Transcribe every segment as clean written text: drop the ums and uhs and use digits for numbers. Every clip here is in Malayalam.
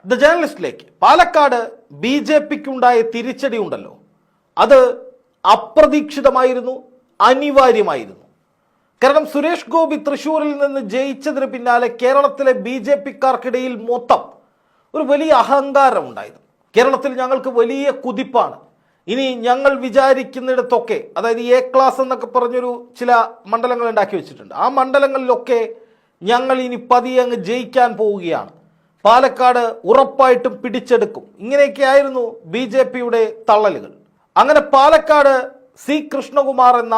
ദ ജേർണലിസ്റ്റിലേക്ക് പാലക്കാട് BJPക്കുണ്ടായ തിരിച്ചടി ഉണ്ടല്ലോ, അത് അപ്രതീക്ഷിതമായിരുന്നു, അനിവാര്യമായിരുന്നു. കാരണം സുരേഷ് ഗോപി തൃശ്ശൂരിൽ നിന്ന് ജയിച്ചതിന് പിന്നാലെ കേരളത്തിലെ BJPക്കാർക്കിടയിൽ മൊത്തം ഒരു വലിയ അഹങ്കാരം ഉണ്ടായിരുന്നു. കേരളത്തിൽ ഞങ്ങൾക്ക് വലിയ കുതിപ്പാണ്, ഇനി ഞങ്ങൾ വിചാരിക്കുന്നിടത്തൊക്കെ, അതായത് A ക്ലാസ് എന്നൊക്കെ പറഞ്ഞൊരു ചില മണ്ഡലങ്ങൾ ഉണ്ടാക്കി വെച്ചിട്ടുണ്ട്, ആ മണ്ഡലങ്ങളിലൊക്കെ ഞങ്ങൾ ഇനി പതിയെ അങ്ങ് ജയിക്കാൻ പോവുകയാണ്, പാലക്കാട് ഉറപ്പായിട്ടും പിടിച്ചെടുക്കും, ഇങ്ങനെയൊക്കെയായിരുന്നു BJPയുടെ തള്ളലുകൾ. അങ്ങനെ പാലക്കാട് C കൃഷ്ണകുമാർ എന്ന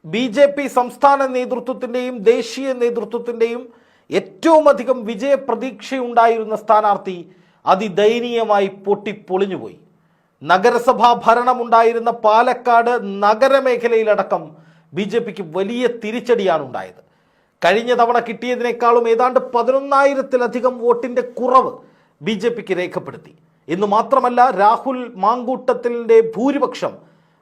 BJP സംസ്ഥാന നേതൃത്വത്തിൻ്റെയും ദേശീയ നേതൃത്വത്തിൻ്റെയും ഏറ്റവും അധികം വിജയപ്രതീക്ഷയുണ്ടായിരുന്ന സ്ഥാനാർത്ഥി അതിദയനീയമായി പൊട്ടിപ്പൊളിഞ്ഞുപോയി. നഗരസഭാ ഭരണമുണ്ടായിരുന്ന പാലക്കാട് നഗരമേഖലയിലടക്കം BJPക്ക് വലിയ തിരിച്ചടിയാണ് ഉണ്ടായത്. കഴിഞ്ഞ തവണ കിട്ടിയതിനേക്കാളും ഏതാണ്ട് 11,000-ലധികം വോട്ടിൻ്റെ കുറവ് BJPക്ക് രേഖപ്പെടുത്തി. എന്ന് മാത്രമല്ല, രാഹുൽ മാങ്കൂട്ടത്തിലിൻ്റെ ഭൂരിപക്ഷം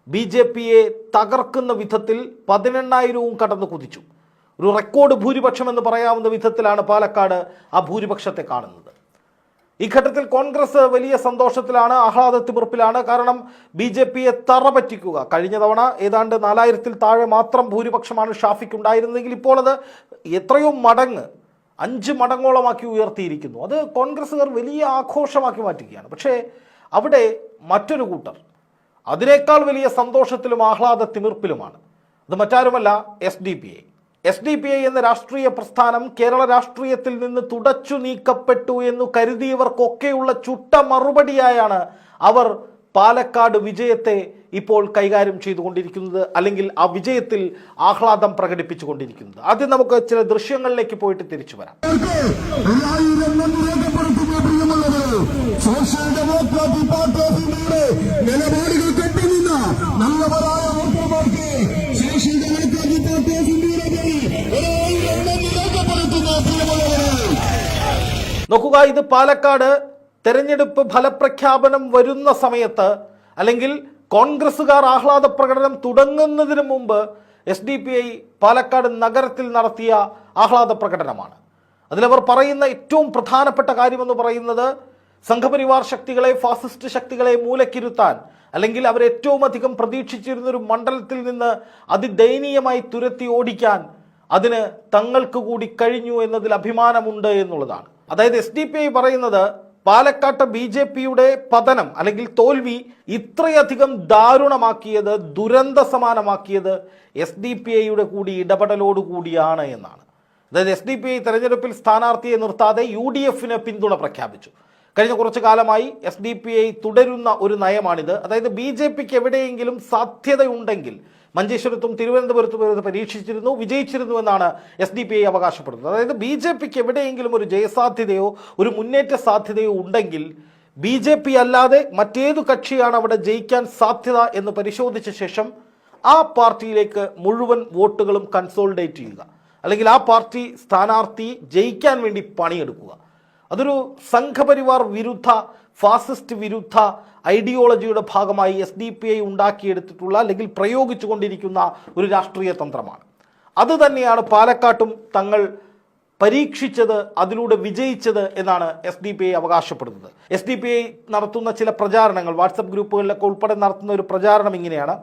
BJPയെ തകർക്കുന്ന വിധത്തിൽ 18,000-വും കടന്നു കുതിച്ചു. ഒരു റെക്കോർഡ് ഭൂരിപക്ഷം എന്ന് പറയാവുന്ന വിധത്തിലാണ് പാലക്കാട് ആ ഭൂരിപക്ഷത്തെ കാണുന്നത്. ഈ ഘട്ടത്തിൽ കോൺഗ്രസ് വലിയ സന്തോഷത്തിലാണ്, ആഹ്ലാദത്തിമിർപ്പിലാണ്. കാരണം BJPയെ തറപറ്റിക്കുക, കഴിഞ്ഞ തവണ ഏതാണ്ട് 4,000-ൽ താഴെ മാത്രം ഭൂരിപക്ഷമാണ് ഷാഫിക്ക് ഉണ്ടായിരുന്നെങ്കിൽ ഇപ്പോൾ അത് എത്രയോ മടങ്ങ്, 5 മടങ്ങോളമാക്കി ഉയർത്തിയിരിക്കുന്നു. അത് കോൺഗ്രസ്സുകാർ വലിയ ആഘോഷമാക്കി മാറ്റുകയാണ്. പക്ഷേ അവിടെ മറ്റൊരു കൂട്ടർ അതിനേക്കാൾ വലിയ സന്തോഷത്തിലും ആഹ്ലാദത്തിമിർപ്പിലുമാണ്. അത് മറ്റാരുമല്ല, SDPI എന്ന രാഷ്ട്രീയ പ്രസ്ഥാനം കേരള രാഷ്ട്രീയത്തിൽ നിന്ന് തുടച്ചു നീക്കപ്പെട്ടു എന്ന് കരുതിയവർക്കൊക്കെയുള്ള ചുട്ട മറുപടിയായാണ് അവർ പാലക്കാട് വിജയത്തെ ഇപ്പോൾ കൈകാര്യം ചെയ്തുകൊണ്ടിരിക്കുന്നത്, അല്ലെങ്കിൽ ആ വിജയത്തിൽ ആഹ്ലാദം പ്രകടിപ്പിച്ചുകൊണ്ടിരിക്കുന്നത്. ആദ്യം നമുക്ക് ചില ദൃശ്യങ്ങളിലേക്ക് പോയിട്ട് തിരിച്ചു വരാം. സോഷ്യൽ ഡെമോക്രാറ്റിക് പാർട്ടി ഓഫ് ഇന്ത്യയുടെ നിലപാടുകൾ കെട്ടുനിന്ന നല്ലവരായ വോട്ടർമാർക്ക് സോഷ്യൽ ഡെമോക്രാറ്റിക് പാർട്ടി ഓഫ് ഇന്ത്യയുടെ നോക്കുക, ഇത് പാലക്കാട് തെരഞ്ഞെടുപ്പ് ഫലപ്രഖ്യാപനം വരുന്ന സമയത്ത്, അല്ലെങ്കിൽ കോൺഗ്രസുകാർ ആഹ്ലാദ പ്രകടനം തുടങ്ങുന്നതിന് മുമ്പ് SDPI പാലക്കാട് നഗരത്തിൽ നടത്തിയ ആഹ്ലാദ പ്രകടനമാണ്. അതിലവർ പറയുന്ന ഏറ്റവും പ്രധാനപ്പെട്ട കാര്യമെന്ന് പറയുന്നത് സംഘപരിവാർ ശക്തികളെ, ഫാസിസ്റ്റ് ശക്തികളെ മൂലക്കിരുത്താൻ, അല്ലെങ്കിൽ അവരേറ്റവും അധികം പ്രതീക്ഷിച്ചിരുന്നൊരു മണ്ഡലത്തിൽ നിന്ന് അതിദയനീയമായി തുരത്തി ഓടിക്കാൻ അതിന് തങ്ങൾക്ക് കൂടി കഴിഞ്ഞു എന്നതിൽ അഭിമാനമുണ്ട് എന്നുള്ളതാണ്. അതായത് SDPI പറയുന്നത് പാലക്കാട്ട് BJPയുടെ പതനം അല്ലെങ്കിൽ തോൽവി ഇത്രയധികം ദാരുണമാക്കിയത്, ദുരന്ത സമാനമാക്കിയത് SDPIയുടെ കൂടി ഇടപെടലോടുകൂടിയാണ് എന്നാണ്. അതായത് SDPI തെരഞ്ഞെടുപ്പിൽ സ്ഥാനാർത്ഥിയെ നിർത്താതെ UDFന് പിന്തുണ പ്രഖ്യാപിച്ചു. കഴിഞ്ഞ കുറച്ചു കാലമായി SDPI തുടരുന്ന ഒരു നയമാണിത്. അതായത് BJPക്ക് എവിടെയെങ്കിലും സാധ്യതയുണ്ടെങ്കിൽ, മഞ്ചേശ്വരത്തും തിരുവനന്തപുരത്തും പരീക്ഷിച്ചിരുന്നു, വിജയിച്ചിരുന്നു എന്നാണ് SDPI അവകാശപ്പെടുന്നത്. അതായത് BJPക്ക് എവിടെയെങ്കിലും ഒരു ജയസാധ്യതയോ ഒരു മുന്നേറ്റ സാധ്യതയോ ഉണ്ടെങ്കിൽ BJP അല്ലാതെ മറ്റേതു കക്ഷിയാണ് അവിടെ ജയിക്കാൻ സാധ്യത എന്ന് പരിശോധിച്ച ശേഷം ആ പാർട്ടിയിലേക്ക് മുഴുവൻ വോട്ടുകളും കൺസോളിഡേറ്റ് ചെയ്യുക, അല്ലെങ്കിൽ ആ പാർട്ടി സ്ഥാനാർത്ഥി ജയിക്കാൻ വേണ്ടി പണിയെടുക്കുക. അതൊരു സംഘപരിവാർ വിരുദ്ധ, ഫാസിസ്റ്റ് വിരുദ്ധ ഐഡിയോളജിയുടെ ഭാഗമായി SDPI ഉണ്ടാക്കിയെടുത്തിട്ടുള്ള, അല്ലെങ്കിൽ പ്രയോഗിച്ചു കൊണ്ടിരിക്കുന്ന ഒരു രാഷ്ട്രീയ തന്ത്രമാണ്. അത് തന്നെയാണ് പാലക്കാട്ടും തങ്ങൾ പരീക്ഷിച്ചത്, അതിലൂടെ വിജയിച്ചത് എന്നാണ് SDPI അവകാശപ്പെടുന്നത്. SDPI നടത്തുന്ന ചില പ്രചാരണങ്ങൾ, വാട്സപ്പ് ഗ്രൂപ്പുകളിലൊക്കെ ഉൾപ്പെടെ നടത്തുന്ന ഒരു പ്രചാരണം ഇങ്ങനെയാണ്.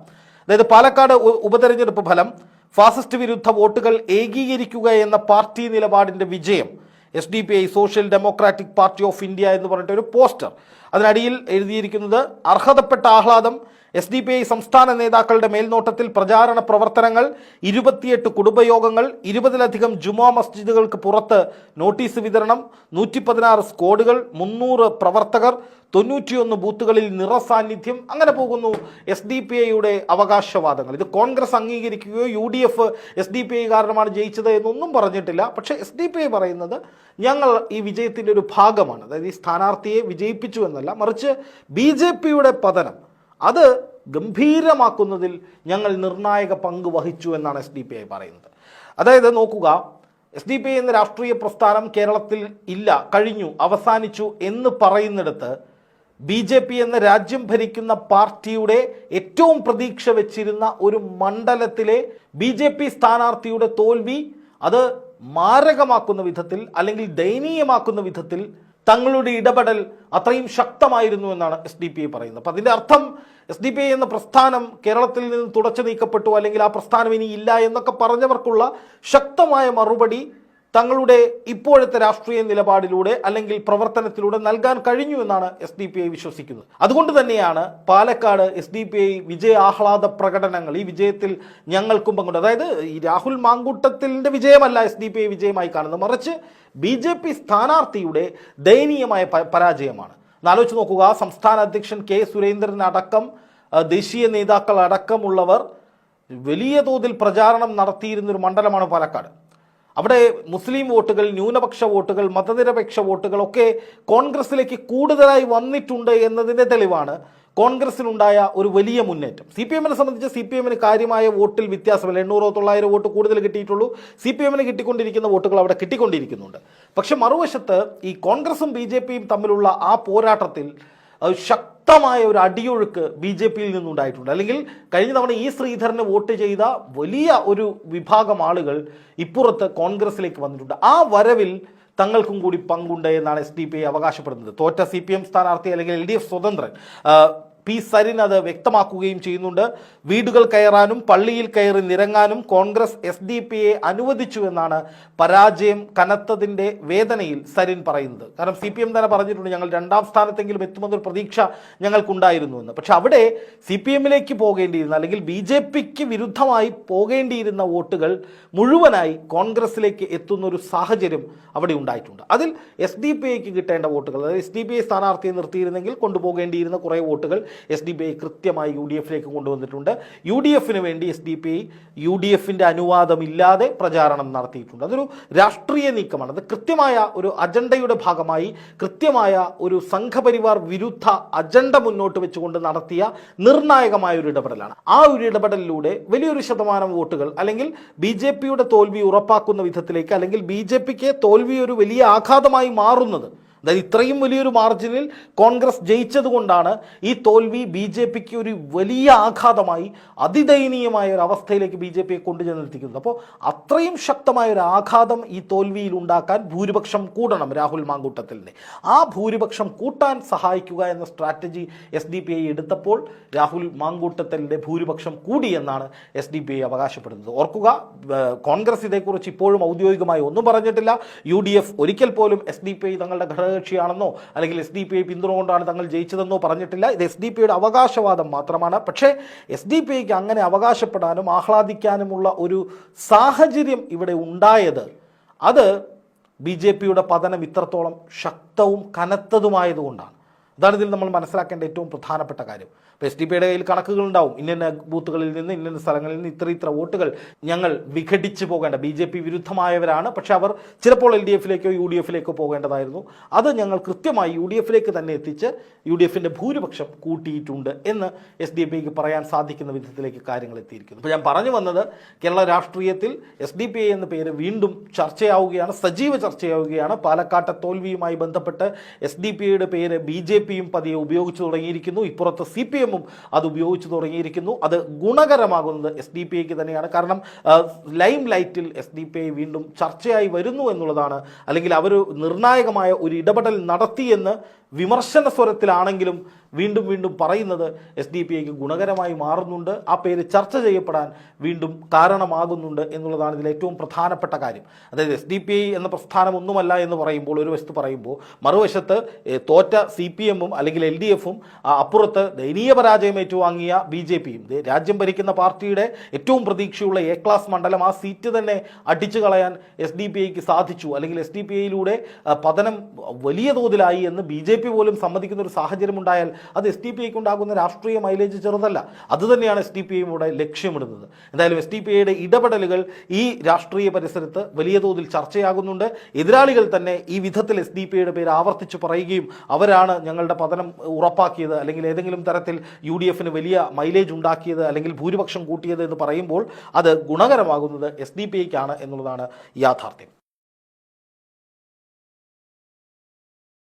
അതായത് പാലക്കാട് ഉപതെരഞ്ഞെടുപ്പ് ഫലം ഫാസിസ്റ്റ് വിരുദ്ധ വോട്ടുകൾ ഏകീകരിക്കുക എന്ന പാർട്ടി നിലപാടിൻ്റെ വിജയം, SDPI social democratic party of India എന്ന് പറഞ്ഞിട്ട് ഒരു പോസ്റ്റർ, അതിനടിയിൽ എഴുതിയിരിക്കുന്നത് അർഹതപ്പെട്ട ആഹ്ലാദം, SDPI സംസ്ഥാന നേതാക്കളുടെ മേൽനോട്ടത്തിൽ പ്രചാരണ പ്രവർത്തനങ്ങൾ, 28 കുടുംബയോഗങ്ങൾ, 20-ലധികം ജുമാ മസ്ജിദുകൾക്ക് പുറത്ത് നോട്ടീസ് വിതരണം, 116 സ്ക്വാഡുകൾ, 300 പ്രവർത്തകർ, 91 ബൂത്തുകളിൽ നിറസാന്നിധ്യം. അങ്ങനെ പോകുന്നു SDPIയുടെ അവകാശവാദങ്ങൾ. ഇത് കോൺഗ്രസ് അംഗീകരിക്കുകയോ UDF SDPI കാരണമാണ് ജയിച്ചത് എന്നൊന്നും പറഞ്ഞിട്ടില്ല. പക്ഷേ SDPI പറയുന്നത് ഞങ്ങൾ ഈ വിജയത്തിൻ്റെ ഒരു ഭാഗമാണ്. അതായത് ഈ സ്ഥാനാർത്ഥിയെ വിജയിപ്പിച്ചു എന്നല്ല, മറിച്ച് BJPയുടെ പതനം അത് ഗംഭീരമാക്കുന്നതിൽ ഞങ്ങൾ നിർണായക പങ്ക് വഹിച്ചു എന്നാണ് SDPI പറയുന്നത്. അതായത് നോക്കുക, SDPI എന്ന രാഷ്ട്രീയ പ്രസ്ഥാനം കേരളത്തിൽ ഇല്ല, കഴിഞ്ഞു, അവസാനിച്ചു എന്ന് പറയുന്നിടത്ത് BJP എന്ന രാജ്യം ഭരിക്കുന്ന പാർട്ടിയുടെ ഏറ്റവും പ്രതീക്ഷ വെച്ചിരുന്ന ഒരു മണ്ഡലത്തിലെ BJP സ്ഥാനാർത്ഥിയുടെ തോൽവി അത് മാരകമാക്കുന്ന വിധത്തിൽ, അല്ലെങ്കിൽ ദയനീയമാക്കുന്ന വിധത്തിൽ തങ്ങളുടെ ഇടപെടൽ അത്രയും ശക്തമായിരുന്നു എന്നാണ് SDP പറയുന്നത്. അപ്പം അതിൻ്റെ അർത്ഥം SDP എന്ന പ്രസ്ഥാനം കേരളത്തിൽ നിന്ന് തുടച്ചു നീക്കപ്പെട്ടു, അല്ലെങ്കിൽ ആ പ്രസ്ഥാനം ഇനി ഇല്ല എന്നൊക്കെ പറഞ്ഞവർക്കുള്ള ശക്തമായ മറുപടി തങ്ങളുടെ ഇപ്പോഴത്തെ രാഷ്ട്രീയ നിലപാടിലൂടെ അല്ലെങ്കിൽ പ്രവർത്തനത്തിലൂടെ നൽകാൻ കഴിഞ്ഞു എന്നാണ് SDP വിശ്വസിക്കുന്നത്. അതുകൊണ്ട് തന്നെയാണ് പാലക്കാട് SDP വിജയ ആഹ്ലാദ പ്രകടനങ്ങൾ, ഈ വിജയത്തിൽ ഞങ്ങൾക്കും പങ്കുണ്ട്. അതായത് ഈ രാഹുൽ മാങ്കൂട്ടത്തിൻ്റെ വിജയമല്ല SDP വിജയമായി കാണുന്നത്, മറിച്ച് BJP സ്ഥാനാർത്ഥിയുടെ ദയനീയമായ പരാജയമാണ്. ആലോചിച്ച് നോക്കുക, സംസ്ഥാന അധ്യക്ഷൻ K സുരേന്ദ്രൻ അടക്കം ദേശീയ നേതാക്കൾ അടക്കമുള്ളവർ വലിയ തോതിൽ പ്രചാരണം നടത്തിയിരുന്നൊരു മണ്ഡലമാണ് പാലക്കാട്. അവിടെ മുസ്ലിം വോട്ടുകൾ, ന്യൂനപക്ഷ വോട്ടുകൾ, മതനിരപേക്ഷ വോട്ടുകളൊക്കെ കോൺഗ്രസിലേക്ക് കൂടുതലായി വന്നിട്ടുണ്ട് എന്നതിൻ്റെ തെളിവാണ് കോൺഗ്രസിനുണ്ടായ ഒരു വലിയ മുന്നേറ്റം. CPM-നെ സംബന്ധിച്ച് CPM-ന് കാര്യമായ വോട്ടിൽ വ്യത്യാസമില്ല. 800-900 വോട്ട് കൂടുതൽ കിട്ടിയിട്ടുള്ളൂ. CPM-ന് കിട്ടിക്കൊണ്ടിരിക്കുന്ന വോട്ടുകൾ അവിടെ കിട്ടിക്കൊണ്ടിരിക്കുന്നുണ്ട്. പക്ഷെ മറുവശത്ത് ഈ കോൺഗ്രസും BJP-യും തമ്മിലുള്ള ആ പോരാട്ടത്തിൽ ശക്തമായ ഒരു അടിയൊഴുക്ക് BJP-യിൽ നിന്നുണ്ടായിട്ടുണ്ട്. അല്ലെങ്കിൽ കഴിഞ്ഞ തവണ ഈ ശ്രീധരന് വോട്ട് ചെയ്ത വലിയ ഒരു വിഭാഗം ആളുകൾ ഇപ്പുറത്ത് കോൺഗ്രസിലേക്ക് വന്നിട്ടുണ്ട്. ആ വരവിൽ തങ്ങൾക്കും കൂടി പങ്കുണ്ട് എന്നാണ് SDP അവകാശപ്പെടുന്നത്. തോറ്റ CPM സ്ഥാനാർത്ഥി അല്ലെങ്കിൽ LDF സ്വതന്ത്രൻ P സരിൻ അത് വ്യക്തമാക്കുകയും ചെയ്യുന്നുണ്ട്. വീടുകൾ കയറാനും പള്ളിയിൽ കയറി നിരങ്ങാനും കോൺഗ്രസ് SDP-യെ അനുവദിച്ചു എന്നാണ് പരാജയം കനത്തതിൻ്റെ വേദനയിൽ സരിൻ പറയുന്നത്. കാരണം CPM തന്നെ പറഞ്ഞിട്ടുണ്ട്, ഞങ്ങൾ 2ാം സ്ഥാനത്തെങ്കിലും എത്തുമെന്നൊരു പ്രതീക്ഷ ഞങ്ങൾക്കുണ്ടായിരുന്നു എന്ന്. പക്ഷെ അവിടെ CPM-ലേക്ക് പോകേണ്ടിയിരുന്ന അല്ലെങ്കിൽ BJP-ക്ക് വിരുദ്ധമായി പോകേണ്ടിയിരുന്ന വോട്ടുകൾ മുഴുവനായി കോൺഗ്രസിലേക്ക് എത്തുന്നൊരു സാഹചര്യം അവിടെ ഉണ്ടായിട്ടുണ്ട്. അതിൽ SDP-ക്ക് കിട്ടേണ്ട വോട്ടുകൾ, അതായത് SDP സ്ഥാനാർത്ഥിയെ നിർത്തിയിരുന്നെങ്കിൽ കൊണ്ടുപോകേണ്ടിയിരുന്ന കുറേ വോട്ടുകൾ SDP കൃത്യമായി UDF-ലേക്ക് കൊണ്ടുവന്നിട്ടുണ്ട്. UDF-ന് വേണ്ടി SDP UDF-ന്റെ അനുവാദമില്ലാതെ പ്രചാരണം നടത്തിയിട്ടുണ്ട്. അതൊരു രാഷ്ട്രീയ നീക്കമാണ്. അത് കൃത്യമായ ഒരു അജണ്ടയുടെ ഭാഗമായി കൃത്യമായ ഒരു സംഘപരിവാർ വിരുദ്ധ അജണ്ട മുന്നോട്ട് വെച്ചുകൊണ്ട് നടത്തിയ നിർണായകമായ ഒരു ഇടപെടലാണ്. ആ ഒരു ഇടപെടലിലൂടെ വലിയൊരു ശതമാനം വോട്ടുകൾ അല്ലെങ്കിൽ BJP-യുടെ തോൽവി ഉറപ്പാക്കുന്ന വിധത്തിലേക്ക്, അല്ലെങ്കിൽ BJP-ക്ക് തോൽവി ഒരു വലിയ ആഘാതമായി മാറുന്നത്, അതായത് ഇത്രയും വലിയൊരു മാർജിനിൽ കോൺഗ്രസ് ജയിച്ചതുകൊണ്ടാണ് ഈ തോൽവി BJP-ക്ക് ഒരു വലിയ ആഘാതമായി അതിദയനീയമായ ഒരു അവസ്ഥയിലേക്ക് BJP-യെ കൊണ്ടുചെന്നെത്തിക്കുന്നത്. അപ്പോൾ അത്രയും ശക്തമായ ഒരു ആഘാതം ഈ തോൽവിയിൽ ഉണ്ടാക്കാൻ ഭൂരിപക്ഷം കൂടണം രാഹുൽ മാങ്കൂട്ടത്തിലിനെ. ആ ഭൂരിപക്ഷം കൂട്ടാൻ സഹായിക്കുക എന്ന സ്ട്രാറ്റജി SDP എടുത്തപ്പോൾ രാഹുൽ മാങ്കൂട്ടത്തിലിൻ്റെ ഭൂരിപക്ഷം കൂടിയെന്നാണ് SDP അവകാശപ്പെടുന്നത്. ഓർക്കുക, കോൺഗ്രസ് ഇതേക്കുറിച്ച് ഇപ്പോഴും ഔദ്യോഗികമായി ഒന്നും പറഞ്ഞിട്ടില്ല. UDF ഒരിക്കൽ പോലും SDP തങ്ങളുടെ ഘടകകക്ഷിയാണെന്നോ അല്ലെങ്കിൽ SDP പിന്തുണ കൊണ്ടാണ് തങ്ങൾ ജയിച്ചതെന്നോ പറഞ്ഞിട്ടില്ല. ഇത് SDP-യുടെ അവകാശവാദം മാത്രമാണ്. പക്ഷേ SDP-ക്ക് അങ്ങനെ അവകാശപ്പെടാനും ആഹ്ലാദിക്കാനുമുള്ള ഒരു സാഹചര്യം ഇവിടെ ഉണ്ടായത്, അത് BJP-യുടെ പതനം ഇത്രത്തോളം ശക്തവും കനത്തതുമായതുകൊണ്ടാണ്. അതാണ് ഇതിൽ നമ്മൾ മനസ്സിലാക്കേണ്ട ഏറ്റവും പ്രധാനപ്പെട്ട കാര്യം. ഇപ്പോൾ SDP-യുടെ കയ്യിൽ കണക്കുകളുണ്ടാവും, ഇന്ന ബൂത്തുകളിൽ നിന്ന് ഇന്ന സ്ഥലങ്ങളിൽ നിന്ന് ഇത്ര വോട്ടുകൾ ഞങ്ങൾ വിഘടിച്ച് പോകേണ്ട, BJP വിരുദ്ധമായവരാണ്, പക്ഷെ അവർ ചിലപ്പോൾ LDF-ലേക്കോ UDF-ലേക്കോ പോകേണ്ടതായിരുന്നു, അത് ഞങ്ങൾ കൃത്യമായി UDF-ലേക്ക് തന്നെ എത്തിച്ച് UDF-ന്റെ ഭൂരിപക്ഷം കൂട്ടിയിട്ടുണ്ട് എന്ന് SDP-ക്ക് പറയാൻ സാധിക്കുന്ന വിധത്തിലേക്ക് കാര്യങ്ങൾ എത്തിയിരിക്കുന്നു. ഇപ്പോൾ ഞാൻ പറഞ്ഞു വന്നത്, കേരള രാഷ്ട്രീയത്തിൽ SDP എന്ന പേര് വീണ്ടും ചർച്ചയാവുകയാണ്, സജീവ ചർച്ചയാവുകയാണ്. പാലക്കാട്ടെ തോൽവിയുമായി ബന്ധപ്പെട്ട് SDP-യുടെ പേര് BJP-യും പതിയെ ഉപയോഗിച്ചു തുടങ്ങിയിരിക്കുന്നു. ഇപ്പുറത്ത് CPM അത് ഉപയോഗിച്ചു തുടങ്ങിയിരിക്കുന്നു. അത് ഗുണകരമാകുന്നത് SDP-ക്ക് തന്നെയാണ്. കാരണം ലൈം ലൈറ്റിൽ SDP വീണ്ടും ചർച്ചയായി വരുന്നു എന്നുള്ളതാണ്. അല്ലെങ്കിൽ അവർ നിർണായകമായ ഒരു ഇടപെടൽ നടത്തിയെന്ന് വിമർശന സ്വരത്തിലാണെങ്കിലും വീണ്ടും വീണ്ടും പറയുന്നത് SDP-ക്ക് ഗുണകരമായി മാറുന്നുണ്ട്. ആ പേര് ചർച്ച ചെയ്യപ്പെടാൻ വീണ്ടും കാരണമാകുന്നുണ്ട് എന്നുള്ളതാണ് ഇതിൽ ഏറ്റവും പ്രധാനപ്പെട്ട കാര്യം. അതായത് SDP എന്ന പ്രസ്ഥാനം ഒന്നുമല്ല എന്ന് പറയുമ്പോൾ, ഒരു വശത്ത് പറയുമ്പോൾ, മറുവശത്ത് തോറ്റ CPM-ഉം അല്ലെങ്കിൽ LDF-ഉം അപ്പുറത്ത് ദയനീയ പരാജയം ഏറ്റുവാങ്ങിയ BJP-യും, രാജ്യം ഭരിക്കുന്ന പാർട്ടിയുടെ ഏറ്റവും പ്രതീക്ഷയുള്ള A ക്ലാസ് മണ്ഡലം, ആ സീറ്റ് തന്നെ അടിച്ചു കളയാൻ SDP-ക്ക് സാധിച്ചു. അല്ലെങ്കിൽ SDP-യിലൂടെ പതനം വലിയ തോതിലായി എന്ന് BJP പോലും സമ്മതിക്കുന്ന ഒരു സാഹചര്യം ഉണ്ടായാൽ അത് SDP-ക്ക് ഉണ്ടാകുന്ന രാഷ്ട്രീയ മൈലേജ് ചെറുതല്ല. അതുതന്നെയാണ് SDP-യും ഇവിടെ ലക്ഷ്യമിടുന്നത്. എന്തായാലും SDP-യുടെ ഇടപെടലുകൾ ഈ രാഷ്ട്രീയ പരിസരത്ത് വലിയ തോതിൽ ചർച്ചയാകുന്നുണ്ട്. എതിരാളികൾ തന്നെ ഈ വിധത്തിൽ SDP-യുടെ പേര് ആവർത്തിച്ച് പറയുകയും അവരാണ് ഞങ്ങളുടെ പതനം ഉറപ്പാക്കിയത്, അല്ലെങ്കിൽ ഏതെങ്കിലും തരത്തിൽ UDF-ന് വലിയ മൈലേജ് ഉണ്ടാക്കിയത്, അല്ലെങ്കിൽ ഭൂരിപക്ഷം കൂട്ടിയത് എന്ന് പറയുമ്പോൾ അത് ഗുണകരമാകുന്നത് SDP-ക്കാണ് എന്നുള്ളതാണ് യാഥാർത്ഥ്യം.